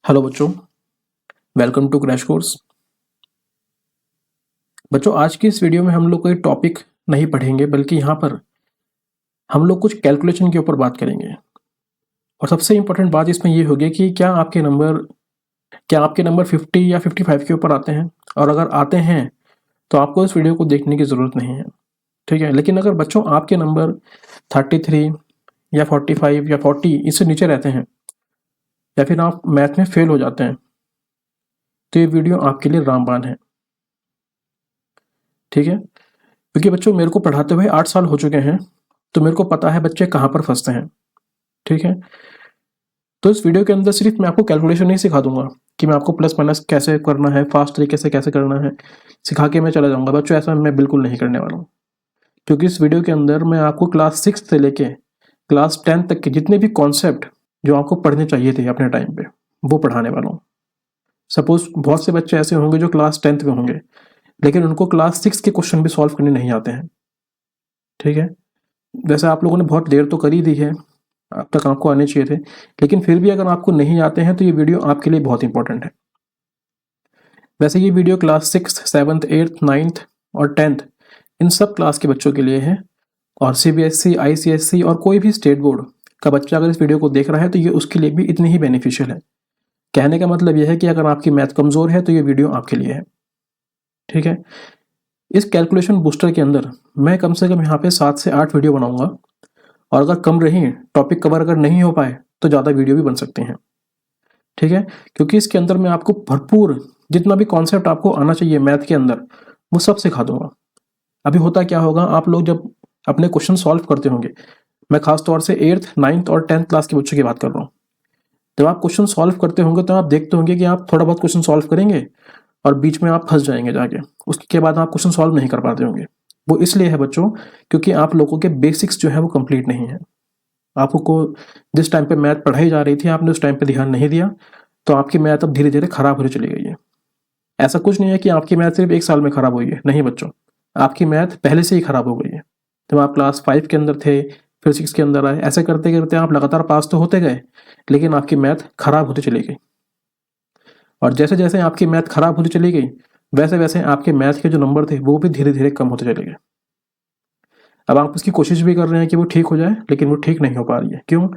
Hello बच्चों, welcome to crash course. बच्चों, आज की इस वीडियो में हम लोग कोई टॉपिक नहीं पढ़ेंगे, बल्कि यहाँ पर हम लोग कुछ कैलकुलेशन के ऊपर बात करेंगे। और सबसे इम्पोर्टेंट बात इसमें ये होगी कि क्या आपके नंबर 50 या 55 के ऊपर आते हैं। और अगर आते हैं तो आपको इस वीडियो को देखने की ज़रूरत नहीं है, ठीक है। लेकिन अगर बच्चों आपके नंबर 33 या 45 या 40 इससे नीचे रहते हैं, या फिर आप मैथ में फेल हो जाते हैं, तो ये वीडियो आपके लिए रामबाण है, ठीक है। क्योंकि बच्चों मेरे को पढ़ाते हुए 8 साल हो चुके हैं, तो मेरे को पता है बच्चे कहाँ पर फंसते हैं, ठीक है। तो इस वीडियो के अंदर सिर्फ मैं आपको कैलकुलेशन नहीं सिखा दूंगा कि मैं आपको प्लस माइनस कैसे करना है, फास्ट तरीके से कैसे करना है सिखा के मैं चला जाऊंगा। बच्चों ऐसा मैं बिल्कुल नहीं करने वाला हूँ, क्योंकि इस वीडियो के अंदर मैं आपको क्लास 6 से लेके क्लास 10 तक के जितने भी कॉन्सेप्ट जो आपको पढ़ने चाहिए थे अपने टाइम पे, वो पढ़ाने वाला हूँ। सपोज बहुत से बच्चे ऐसे होंगे जो क्लास 10th में होंगे, लेकिन उनको क्लास 6 के क्वेश्चन भी सॉल्व करने नहीं आते हैं, ठीक है। वैसे आप लोगों ने बहुत देर तो कर ही दी है, अब तक आपको आने चाहिए थे, लेकिन फिर भी अगर आपको नहीं आते हैं तो ये वीडियो आपके लिए बहुत इंपॉर्टेंट है। वैसे ये video class 6, 7th, 8th, 9th और 10th इन सब क्लास के बच्चों के लिए है। और CBSE, ICSE और कोई भी स्टेट बोर्ड का बच्चा अगर इस वीडियो को देख रहा है तो ये उसके लिए भी इतनी ही बेनिफिशियल है। कहने का मतलब यह है कि अगर आपकी मैथ कमज़ोर है तो ये वीडियो आपके लिए है, ठीक है। इस कैलकुलेशन बूस्टर के अंदर मैं कम से कम यहाँ पे 7 से 8 वीडियो बनाऊंगा, और अगर कम रही टॉपिक कवर अगर नहीं हो पाए तो ज़्यादा वीडियो भी बन सकते हैं, ठीक है। क्योंकि इसके अंदर मैं आपको भरपूर जितना भी कॉन्सेप्ट आपको आना चाहिए मैथ के अंदर वो सब सिखा दूंगा। अभी होता क्या होगा, आप लोग जब अपने क्वेश्चन सॉल्व करते होंगे, मैं खास तौर से 8th, 9th और 10th क्लास के बच्चों की बात कर रहा हूँ, जब आप क्वेश्चन सॉल्व करते होंगे तो आप देखते होंगे कि आप थोड़ा बहुत क्वेश्चन सॉल्व करेंगे और बीच में आप फंस जाएंगे जाके, उसके बाद आप क्वेश्चन सॉल्व नहीं कर पाते होंगे। वो इसलिए है बच्चों क्योंकि आप लोगों के बेसिक्स जो है वो कंप्लीट नहीं है। आपको जिस टाइम पे मैथ पढ़ाई जा रही थी आपने उस टाइम पे ध्यान नहीं दिया, तो आपकी मैथ अब धीरे धीरे खराब होती चली गई है। ऐसा कुछ नहीं है कि आपकी मैथ सिर्फ 1 साल में खराब हुई है, नहीं बच्चों, आपकी मैथ पहले से ही खराब हो गई है। जब आप क्लास 5 के अंदर थे, फिर 6 के अंदर आए, ऐसे करते करते आप लगातार पास तो होते गए, लेकिन आपकी मैथ खराब होती चली गई। और जैसे जैसे आपकी मैथ खराब होती चली गई, वैसे वैसे आपके मैथ के जो नंबर थे वो भी धीरे धीरे कम होते चले गए। अब आप उसकी कोशिश भी कर रहे हैं कि वो ठीक हो जाए, लेकिन वो ठीक नहीं हो पा रही है। क्यों?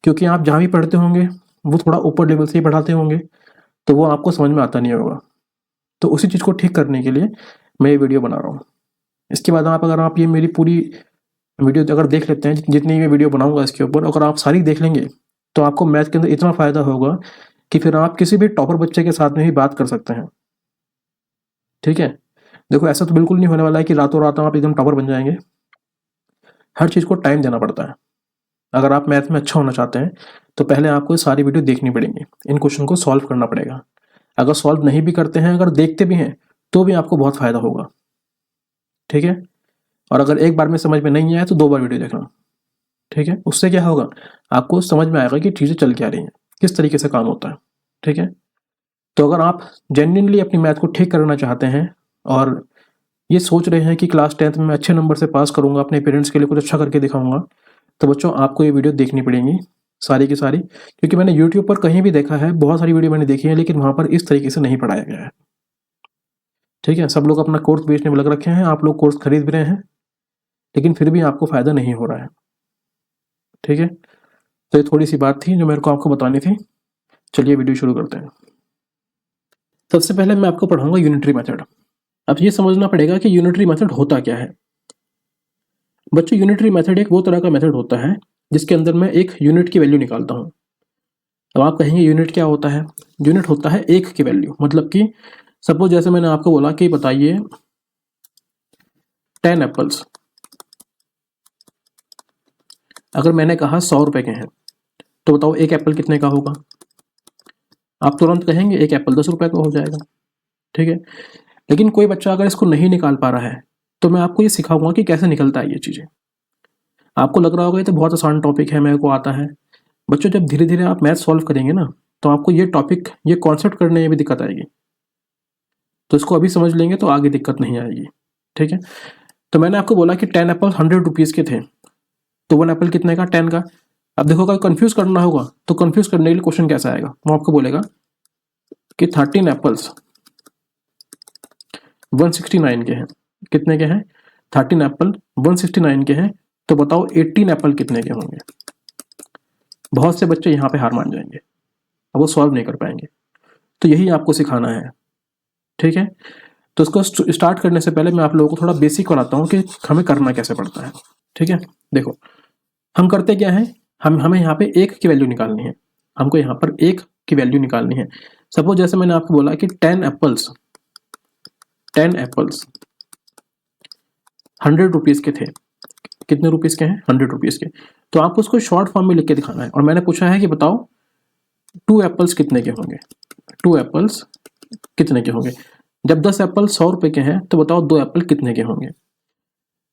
क्योंकि आप जहाँ भी पढ़ते होंगे वो थोड़ा ऊपर लेवल से ही पढ़ाते होंगे, तो वो आपको समझ में आता नहीं होगा। तो उसी चीज़ को ठीक करने के लिए मैं ये वीडियो बना रहा हूँ। इसके बाद अगर आप ये मेरी पूरी वीडियो अगर देख लेते हैं, जितनी मैं वीडियो बनाऊंगा इसके ऊपर, अगर आप सारी देख लेंगे तो आपको मैथ के अंदर इतना फ़ायदा होगा कि फिर आप किसी भी टॉपर बच्चे के साथ में भी बात कर सकते हैं, ठीक है। देखो ऐसा तो बिल्कुल नहीं होने वाला है कि रातों रात आप एकदम टॉपर बन जाएंगे। हर चीज़ को टाइम देना पड़ता है। अगर आप मैथ में अच्छा होना चाहते हैं तो पहले आपको ये सारी वीडियो देखनी पड़ेंगी, इन क्वेश्चन को सॉल्व करना पड़ेगा। अगर सॉल्व नहीं भी करते हैं, अगर देखते भी हैं, तो भी आपको बहुत फ़ायदा होगा, ठीक है। और अगर एक बार में समझ में नहीं आया तो 2 बार वीडियो देखना, ठीक है। उससे क्या होगा, आपको समझ में आएगा कि चीज़ें चल क्या रही हैं, किस तरीके से काम होता है, ठीक है। तो अगर आप जेन्युइनली अपनी मैथ को ठीक करना चाहते हैं और ये सोच रहे हैं कि क्लास 10th में मैं अच्छे नंबर से पास करूंगा, अपने पेरेंट्स के लिए कुछ अच्छा करके दिखाऊंगा, तो बच्चों आपको ये वीडियो देखनी पड़ेंगी सारी की सारी। क्योंकि मैंने यूट्यूब पर कहीं भी देखा है, बहुत सारी वीडियो मैंने देखी है, लेकिन वहाँ पर इस तरीके से नहीं पढ़ाया गया है, ठीक है। सब लोग अपना कोर्स बेचने में लग रखे हैं, आप लोग कोर्स खरीद भी रहे हैं, लेकिन फिर भी आपको फ़ायदा नहीं हो रहा है, ठीक है। तो ये थोड़ी सी बात थी जो मेरे को आपको बतानी थी। चलिए वीडियो शुरू करते हैं। सबसे पहले मैं आपको पढ़ाऊंगा यूनिटरी मेथड। अब ये समझना पड़ेगा कि यूनिटरी मेथड होता क्या है। बच्चों यूनिटरी मेथड एक वो तरह का मेथड होता है जिसके अंदर मैं एक यूनिट की वैल्यू निकालता हूँ। अब आप कहेंगे यूनिट क्या होता है? यूनिट होता है एक की वैल्यू, मतलब कि सपोज जैसे मैंने आपको बोला कि बताइए 10 एप्पल्स, अगर मैंने कहा 100 रुपए के हैं, तो बताओ एक एप्पल कितने का होगा? आप तुरंत कहेंगे एक एप्पल 10 रुपए का हो जाएगा, ठीक है। लेकिन कोई बच्चा अगर इसको नहीं निकाल पा रहा है तो मैं आपको ये सिखाऊंगा कि कैसे निकलता है ये चीज़ें। आपको लग रहा होगा ये तो बहुत आसान टॉपिक है, मेरे को आता है। बच्चों जब धीरे धीरे आप मैथ सॉल्व करेंगे ना, तो आपको ये टॉपिक, ये कॉन्सेप्ट करने में भी दिक्कत आएगी। तो इसको अभी समझ लेंगे तो आगे दिक्कत नहीं आएगी, ठीक है। तो मैंने आपको बोला कि 10 एप्पल 100 रुपीज़ के थे, तो 1 एप्पल कितने का? 10 का। अब देखो अगर कंफ्यूज करना होगा तो कंफ्यूज करने के लिए क्वेश्चन कैसा आएगा, वो आपको बोलेगा कि 13 एप्पल्स 169 के हैं। कितने के हैं? 13 एप्पल 169 के हैं, तो बताओ 18 एप्पल कितने के होंगे? बहुत से बच्चे यहाँ पे हार मान जाएंगे, अब वो सॉल्व नहीं कर पाएंगे। तो यही आपको सिखाना है, ठीक है। तो इसको स्टार्ट करने से पहले मैं आप लोगों को थोड़ा बेसिक कराता हूँ कि हमें करना कैसे पड़ता है, ठीक है। देखो हम करते क्या है, हमें यहाँ पे एक की वैल्यू निकालनी है, हमको यहाँ पर एक की वैल्यू निकालनी है। सपोज जैसे मैंने आपको बोला कि 10 एप्पल्स 100 रुपीज के थे। कितने रुपीज के हैं? 100 रुपीज के। तो आपको उसको शॉर्ट फॉर्म में लिख के दिखाना है। और मैंने पूछा है कि बताओ 2 एप्पल्स कितने के होंगे? 2 एप्पल्स कितने के होंगे? जब 10 एप्पल 100 रुपए के हैं तो बताओ 2 एप्पल कितने के होंगे?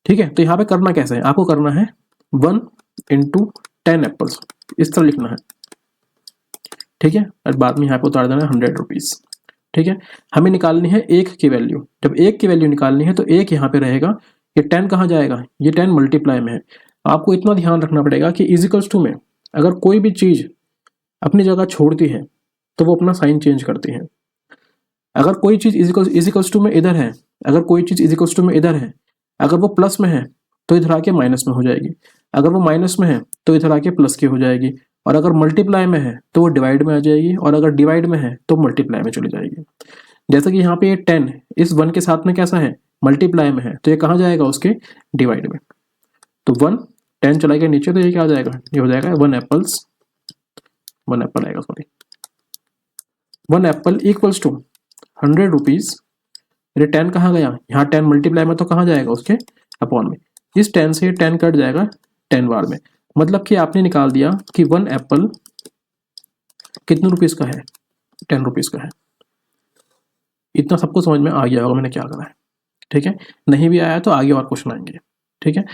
ठीक है। तो यहाँ पे करना कैसे है, आपको करना है 1 इंटू 10 एप्पल्स, इस तरह लिखना है, ठीक है। और बाद में यहाँ पे उतार देना है 100 रुपीज, ठीक है। हमें निकालनी है एक की वैल्यू। जब एक की वैल्यू निकालनी है तो एक यहाँ पे रहेगा, ये 10 कहाँ जाएगा? ये 10 मल्टीप्लाई में है। आपको इतना ध्यान रखना पड़ेगा कि इजिकल्स टू में अगर कोई भी चीज अपनी जगह छोड़ती है तो वो अपना साइन चेंज करती है। अगर कोई चीज इजिकल्स टू में इधर है, अगर कोई चीज इजिकल्स टू में इधर है, अगर वो प्लस में है तो इधर आके माइनस में हो जाएगी, अगर वो माइनस में है तो इधर आके प्लस की हो जाएगी, और अगर मल्टीप्लाई में है तो वो डिवाइड में आ जाएगी, और अगर डिवाइड में है तो मल्टीप्लाई में चली जाएगी। जैसे कि यहाँ पे ये 10 इस 1 के साथ में कैसा है? मल्टीप्लाई में है, तो ये कहाँ जाएगा? उसके डिवाइड में। तो 1 10 चला गया नीचे, तो ये क्या आ जाएगा? ये हो जाएगा 1 एप्पल आएगा, sorry 1 apple equals to 100 rupees. ये 10 कहाँ गया? यहाँ 10 मल्टीप्लाई में, तो कहाँ जाएगा? उसके अपॉन में। इस 10 से 10 कट जाएगा 10 बार में। मतलब कि आपने निकाल दिया कि 1 एप्पल कितने रुपीस का है? 10 रुपीस का है। इतना सबको समझ में आ गया होगा मैंने क्या करा है, ठीक है। नहीं भी आया तो आगे और क्वेश्चन आएंगे, ठीक है।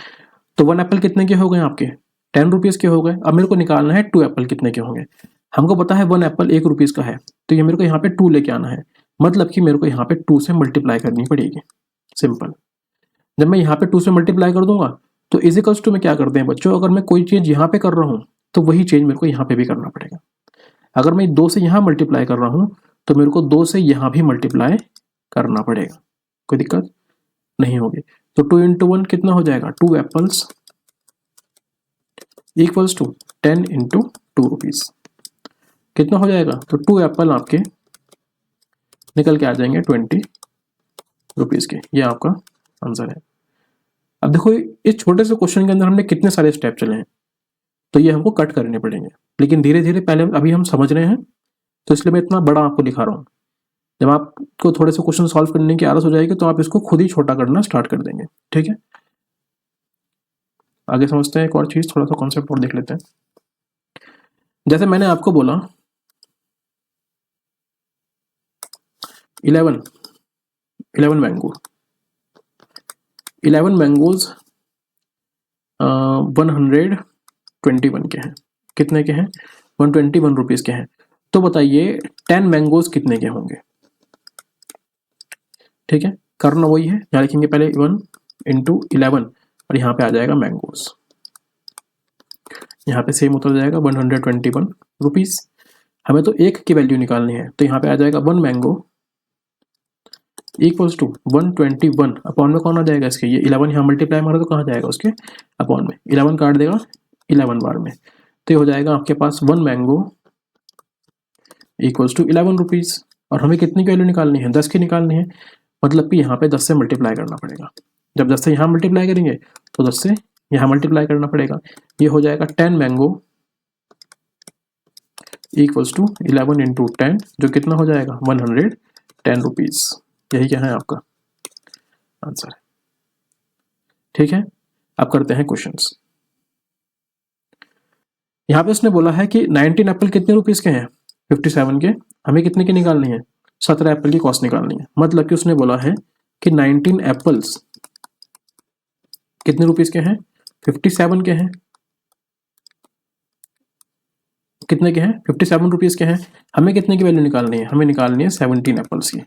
तो 1 एप्पल कितने के हो गए? आपके 10 रुपीज के हो गए। अब मेरे को निकालना है 2 एप्पल कितने के होंगे। हमको पता है 1 एप्पल 1 रुपीज का है, तो ये मेरे को यहाँ पे 2 लेके आना है। मतलब कि मेरे को यहाँ पे 2 से मल्टीप्लाई करनी पड़ेगी, सिंपल। जब मैं यहाँ पे 2 से मल्टीप्लाई कर दूंगा तो इजिकल्स टू में क्या करते हैं बच्चों, अगर मैं कोई चीज यहाँ पे कर रहा हूँ तो वही चेंज मेरे को यहाँ पे भी करना पड़ेगा। अगर मैं 2 से यहाँ मल्टीप्लाई कर रहा हूँ तो मेरे को 2 से यहाँ भी मल्टीप्लाई करना पड़ेगा, कोई दिक्कत नहीं होगी। तो 2 इंटू 1 कितना हो जाएगा? 2 apples equals to 10 into 2 rupees. कितना हो जाएगा? तो 2 एप्पल आपके निकल के आ जाएंगे 20 रुपीज के। ये आपका आंसर है। अब देखो इस छोटे से क्वेश्चन के अंदर हमने कितने सारे स्टेप चले हैं, तो ये हमको कट करने पड़ेंगे, लेकिन धीरे धीरे पहले अभी हम समझ रहे हैं तो इसलिए मैं इतना बड़ा आपको दिखा रहा हूँ। जब आपको थोड़े से क्वेश्चन सॉल्व करने की आदत हो जाएगी तो आप इसको खुद ही छोटा करना स्टार्ट कर देंगे, ठीक है। आगे समझते हैं एक और चीज, थोड़ा सा कॉन्सेप्ट और देख लेते हैं। जैसे मैंने आपको बोला 11 मैंगो 11 मैंगोज 121 के हैं। कितने के हैं? 121 रुपीज के हैं। तो बताइए 10 मैंगोज कितने के होंगे? ठीक है, करना वही है। यहाँ लिखेंगे पहले 1 इंटू 11 और यहाँ पे आ जाएगा मैंगोज, यहाँ पे सेम उतर जाएगा 121 रुपीज। हमें तो एक की वैल्यू निकालनी है, तो यहाँ पे आ जाएगा 1 मैंगो इक्वल्स टू 121 अपॉन में कौन आ जाएगा इसके? ये 11 यहाँ मल्टीप्लाई मारा तो कहाँ जाएगा? उसके अपॉन में। 11 काट देगा 11 बार में, तो ये हो जाएगा आपके पास 1 मैंगो इक्वल्स टू 11 रुपीज। और हमें कितनी की वैल्यू निकालनी है? 10 की निकालनी है। मतलब कि यहाँ पे 10 से मल्टीप्लाई करना पड़ेगा। जब 10 से यहाँ मल्टीप्लाई करेंगे तो 10 से यहाँ मल्टीप्लाई करना पड़ेगा। ये हो जाएगा 10 मैंगो इक्वल्स टू 11 इंटू 10, जो कितना हो जाएगा? 110 रुपीज। यही क्या है आपका आंसर, ठीक है। अब करते हैं क्वेश्चंस। यहाँ पे उसने बोला है कि 19 एप्पल कितने रुपीज के हैं? 57 के। हमें कितने की निकालनी है? 17 एप्पल की कॉस्ट निकालनी है। मतलब कि उसने बोला है कि 19 एप्पल्स कितने रुपीज के हैं? 57 के हैं। कितने के हैं? 57 रुपीज के हैं। हमें कितने की वैल्यू निकालनी है? हमें निकालनी है 17 एप्पल्स की।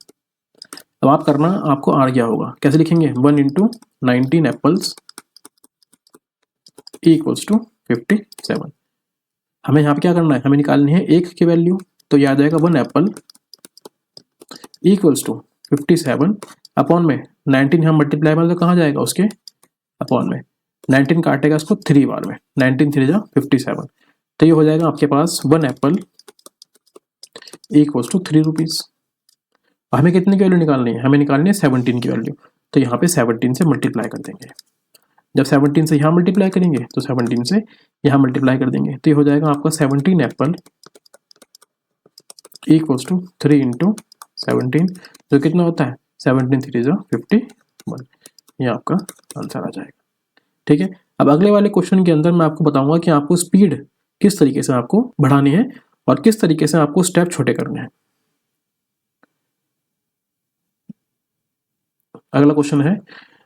अब आप करना, आपको आ गया होगा। कैसे लिखेंगे? 1 इंटू 19 एप्पल्स इक्वल्स टू 57। हमें यहाँ पे क्या करना है? हमें निकालनी है एक की वैल्यू, तो ये आ जाएगा 1 एप्पल इक्वल्स टू 57 अपॉन में 19 यहाँ मल्टीप्लाई में तो कहाँ जाएगा उसके अपॉन में 19 काटेगा इसको 3 बार में 19 3 जा 57 तो ये हो जाएगा आपके पास 1 एप्पल इक्वल्स टू 3 रुपीज़। हमें कितने की वैल्यू निकालनी है? हमें निकालनी है 17 की वैल्यू। तो यहाँ पे 17 से मल्टीप्लाई कर देंगे। जब 17 से यहाँ मल्टीप्लाई करेंगे तो 17 से यहाँ मल्टीप्लाई कर देंगे तो ये हो जाएगा आपका 17 एप्पल इक्वल्स टू 3 इंटू 17 जो कितना होता है 17 3 जो 51। ये आपका आंसर आ जाएगा। ठीक है, अब अगले वाले क्वेश्चन के अंदर मैं आपको बताऊंगा कि आपको स्पीड किस तरीके से आपको बढ़ानी है और किस तरीके से आपको स्टेप छोटे करने हैं। अगला क्वेश्चन है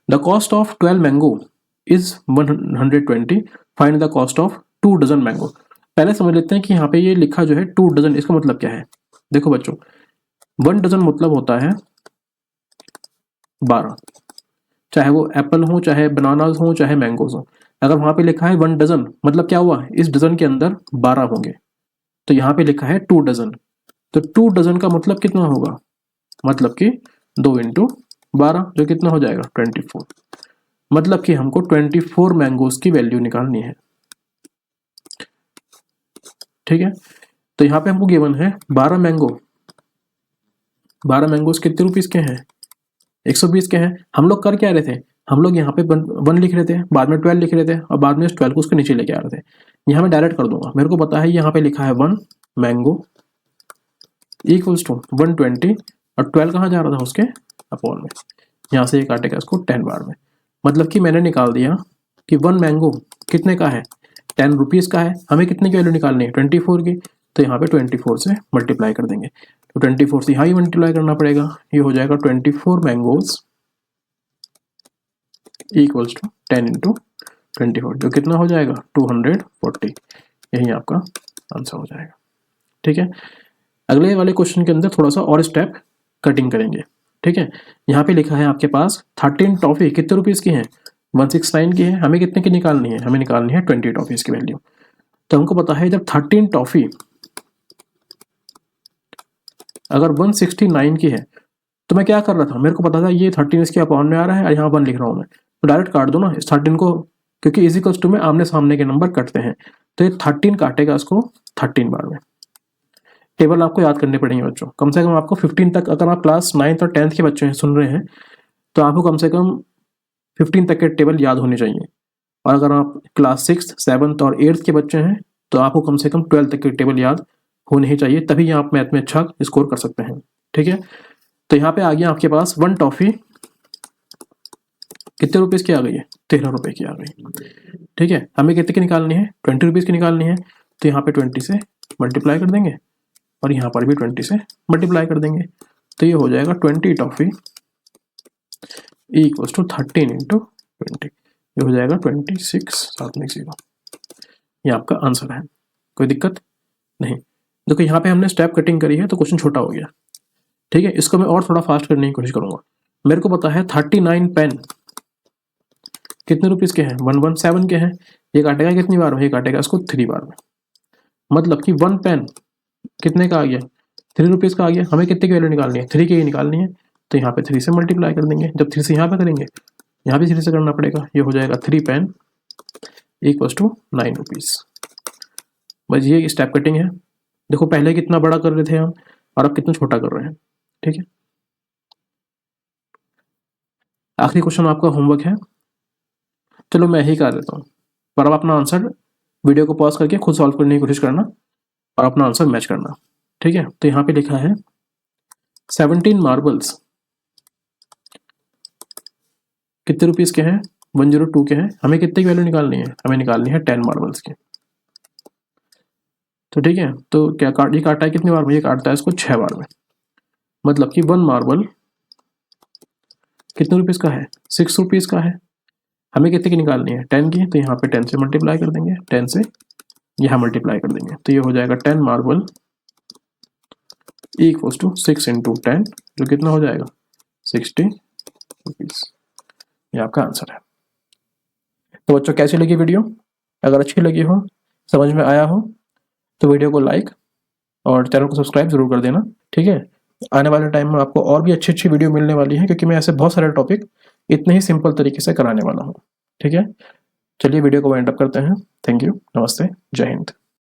the cost of 12 mango is 120 find the cost of 2 dozen mango. पहले समझ लेते हैं कि यहाँ पे ये लिखा जो है 2 डजन इसका मतलब क्या है। देखो बच्चों 1 डजन मतलब होता है 12, चाहे वो एप्पल हो चाहे बनानास हो चाहे मैंगोज हो। अगर वहां पे लिखा है 1 डजन मतलब क्या हुआ इस डजन के अंदर 12 होंगे। तो यहाँ पे लिखा है 2 डजन तो 2 डजन का मतलब कितना होगा मतलब कि 2 इंटू 12 जो कितना हो जाएगा 24। मतलब कि हमको 24 मैंगोज की वैल्यू निकालनी है। ठीक है, तो यहाँ पे हमको गिवन है 12 मैंगो। 12 मैंगोज कितने रुपीस के हैं 120 के हैं। हम लोग कर क्या रहे थे हम लोग यहाँ पे 1 लिख रहे थे बाद में 12 लिख रहे थे और बाद में इस 12 को उसके नीचे लेके आ रहे थे। यहाँ मैं डायरेक्ट कर दूंगा। मेरे को पता है यहाँ पे लिखा है 1 मैंगो इक्वल्स टू 120 और 12 कहाँ जा रहा था उसके अपॉन में। यहाँ से ये काटेगा इसको 10 बार में। मतलब कि मैंने निकाल दिया कि 1 मैंगो कितने का है 10 रुपीज़ का है। हमें कितने की वैल्यू निकालनी है 24 की। तो यहाँ पे 24 से मल्टीप्लाई कर देंगे तो 24 से यहाँ ही मल्टीप्लाई करना पड़ेगा। ये हो जाएगा 24 मैंगोज इक्वल्स टू 10 इंटू 24 जो कितना हो जाएगा 240। यही आपका आंसर हो जाएगा। ठीक है, अगले वाले क्वेश्चन के अंदर थोड़ा सा और स्टेप कटिंग करेंगे। ठीक है, यहाँ पे लिखा है आपके पास 13 टॉफी कितने रुपीज़ की है 169 की है। हमें कितने की निकालनी है हमें निकालनी है 20 टॉफीज़ की वैल्यू। तो हमको पता है जब 13 टॉफी अगर 169 की है तो मैं क्या कर रहा था मेरे को पता था ये 13 इसके अपॉन में आ रहा है और यहाँ 1 लिख रहा हूँ मैं तो डायरेक्ट काट दो ना इस 13 को क्योंकि इजिकल्स टू में आमने सामने के नंबर कटते हैं। तो ये 13 काटेगा इसको 13 बार में। टेबल आपको याद करने पड़ेंगे बच्चों कम से कम आपको 15 तक। अगर आप क्लास 9th और 10th के बच्चे हैं सुन रहे हैं तो आपको कम से कम 15 तक के टेबल याद होने चाहिए। और अगर आप क्लास 6th 7th और 8th के बच्चे हैं तो आपको कम से कम 12 तक के टेबल याद होने ही चाहिए तभी आप मैथ में अच्छा स्कोर कर सकते हैं। ठीक है, तो यहाँ पे आ गया आपके पास 1 टॉफी कितने रुपीज़ की आ गई है 13 रुपये की आ गई। ठीक है, हमें कितने की निकालनी है 20 रुपीज़ की निकालनी है। तो यहाँ पे 20 से मल्टीप्लाई कर देंगे और यहाँ पर भी 20 से मल्टीप्लाई कर देंगे तो ये हो जाएगा 20 टॉफी इक्वल्स टू 13 इंटू 20 ये हो जाएगा 26 साथ में 0। ये आपका आंसर है। कोई दिक्कत नहीं। देखो यहाँ पे हमने स्टेप कटिंग करी है तो क्वेश्चन छोटा हो गया। ठीक है, इसको मैं और थोड़ा फास्ट करने की कोशिश करूंगा। मेरे को पता है 39 पेन कितने रुपीज़ के हैं 117 के हैं। ये काटेगा कितनी बार में ये काटेगा इसको 3 बार में। मतलब कि 1 पेन कितने का आ गया 3 रुपीज़ का आ गया। हमें कितने की वैल्यू निकालनी है 3 की ही निकालनी है। तो यहाँ पे 3 से मल्टीप्लाई कर देंगे। जब 3 से यहाँ पे करेंगे यहाँ भी 3 से करना पड़ेगा। ये हो जाएगा 3 पेन इक्वल्स टू 9 रुपीज़। बस ये स्टेप कटिंग है। देखो पहले कितना बड़ा कर रहे थे हम और अब कितना छोटा कर रहे हैं। ठीक है, आखिरी क्वेश्चन आपका होमवर्क है। चलो मैं ही कर देता हूँ पर अब अपना आंसर वीडियो को पॉज करके खुद सॉल्व करने की कोशिश करना और अपना आंसर मैच करना। ठीक है, तो यहाँ पे लिखा है 17 मार्बल्स कितने रुपीज़ के हैं 102 के हैं। हमें कितने की वैल्यू निकालनी है हमें निकालनी है 10 मार्बल्स की। तो ठीक है, तो क्या ये काटा है कितनी बार में ये काटता है इसको 6 बार में। मतलब कि 1 मार्बल कितने रुपीज़ का है 6 रुपीज़ का है। हमें कितने की निकालनी है 10 की। तो यहाँ पे 10 से मल्टीप्लाई कर देंगे 10 से यहाँ मल्टीप्लाई कर देंगे तो ये हो जाएगा 10 मार्बल इक्वल्स टू 6 इंटू 10 जो कितना हो जाएगा 60 रुपीज़। ये आपका आंसर है। तो बच्चों कैसी लगी वीडियो? अगर अच्छी लगी हो समझ में आया हो तो वीडियो को लाइक और चैनल को सब्सक्राइब जरूर कर देना। ठीक है, आने वाले टाइम में आपको और भी अच्छी अच्छी वीडियो मिलने वाली है, क्योंकि मैं ऐसे बहुत सारे टॉपिक इतने ही सिंपल तरीके से कराने वाला हूँ। ठीक है, चलिए वीडियो को वाइंड अप करते हैं। थैंक यू, नमस्ते, जय हिंद।